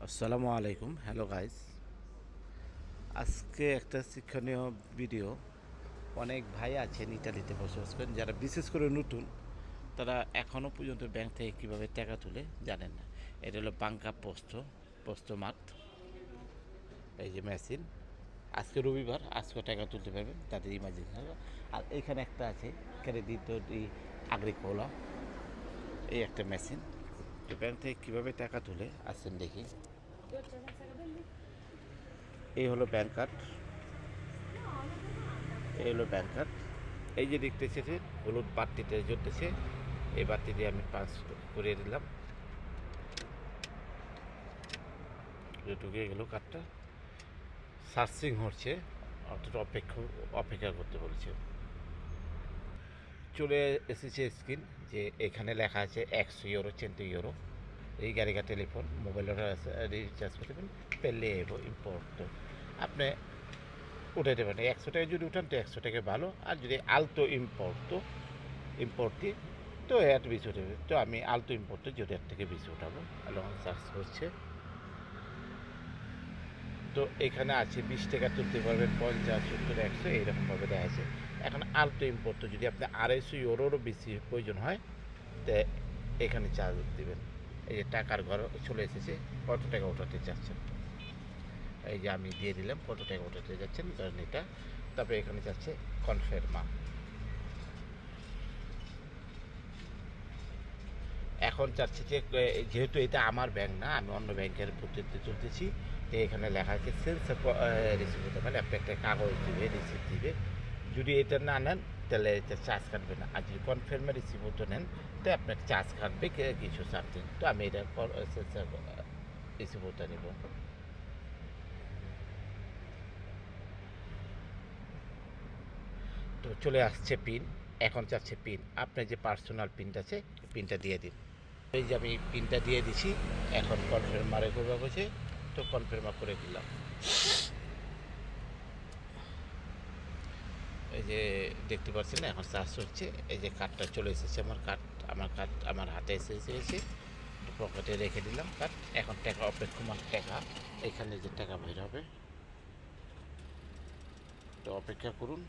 আসসালামু আলাইকুম, hello guys. আজকে একটা শিক্ষণীয় ভিডিও। অনেক ভাই আছেন ইতালিতে বসবাস করেন, যারা বিশেষ করে নতুন, তারা এখনও পর্যন্ত ব্যাংক থেকে কীভাবে টাকা তুলে জানেন না। এটা হলো বাঙ্কা পোস্তমাত, এই যে মেশিন। আজকে রবিবার, আজকে টাকা তুলতে পারবেন, তাদের ইমার্জেন্সি হবে। আর এখানে একটা আছে ক্রেডিটো ডি আগ্রিকোলা, এই একটা মেশিন। তো ব্যাংক থেকে কীভাবে টাকা তুলে আসেন দেখি। এই হলো ব্যাংক কার্ড, এই হলো ব্যাংক কার্ড। এই যে দেখতেছে যে হলুদ বাতিতে জ্বলতেছে, এই বাতি দিয়ে আমি পাস করিয়ে দিলাম, ঢুকে গেল কার্ডটা। সার্চিং হচ্ছে, অর্থাৎ অপেক্ষা করতে বলছে। চলে এসেছে স্ক্রিন, যে এখানে লেখা আছে 100 ইউরো 100 ইউরো। এই গাড়িকা টেলিফোন মোবাইল রিচার্জ করতে পারেন, পেলে এবো ইম্পোর্ট আপনি উঠাইতে পারেন। 100 টাকা যদি উঠান তো 100 টাকা ভালো, আর যদি আলতো ইম্পোর্টটি তো এর বেশি উঠাবে। তো আমি আলতো ইম্পোর্টে যদি এর থেকে বেশি উঠাবো, লং চার্জ হচ্ছে। তো এখানে আছে 20 টাকা তুলতে পারবেন, 50, 70, 100 এইরকমভাবে দেখা আছে। এখন আলতো ইম্পোর্ট যদি আপনি 250 ইউরোরও বেশি প্রয়োজন হয়, তো এখানে চার্জ দেবেন। এই যে টাকার ঘর চলে এসেছে, কত টাকা উঠাতে চাচ্ছেন, এই যে আমি দিয়ে দিলাম কত টাকা উঠাতে যাচ্ছেন ধরেন এটা। তারপরে এখানে যাচ্ছে কনফার্মা। এখন চাচ্ছি যে যেহেতু এটা আমার ব্যাংক না, আমি অন্য ব্যাংকের পদ্ধতিতে চলতেছি, তো এখানে লেখা আছে সেন্স রিসিপ্ট, মানে আপনি একটা কাগজ দিবে, রিসিপ্ট দিবে। যদি এটা না নেন তাহলে এটা চার্জ কাটবে না, আর যদি কনফার্মের রিসিপ্ট নেন তো আপনার চার্জ কাটবে কিছু সামথিং। তো আমি এটা সেন্সার রিসিপ্টটা নেব। তো চলে আসছে পিন, এখন চাচ্ছে পিন। আপনার যে পার্সোনাল পিনটা আছে, পিনটা দিয়ে দিন। এই যে আমি পিনটা দিয়ে দিছি, এখন কনফার্মারে করবো বলছে, তো কনফার্মা করে দিলাম। এই যে দেখতে পাচ্ছেন না, এখন চার্জ হচ্ছে। এই যে কার্ডটা চলে এসেছে, আমার কার্ড আমার হাতে এসেছে, পকেটে রেখে দিলাম কার্ড। এখন টাকা অপেক্ষমান, টাকা এখানে যে টাকা বের হবে, তো অপেক্ষা করুন।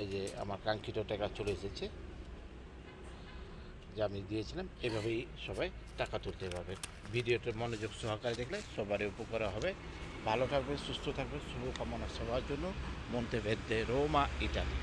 এই যে আমার কাঙ্ক্ষিত টাকা চলে এসেছে, যা আমি দিয়েছিলাম। এভাবেই সবাই টাকা তুলতে পারবে। ভিডিওটা মনোযোগ সহকারে দেখলে সবারই উপকার হবে। ভালো থাকবে, সুস্থ থাকবে, শুভকামনা সবার জন্য। মন্তেভেদ্রে রোমা, ইটালি।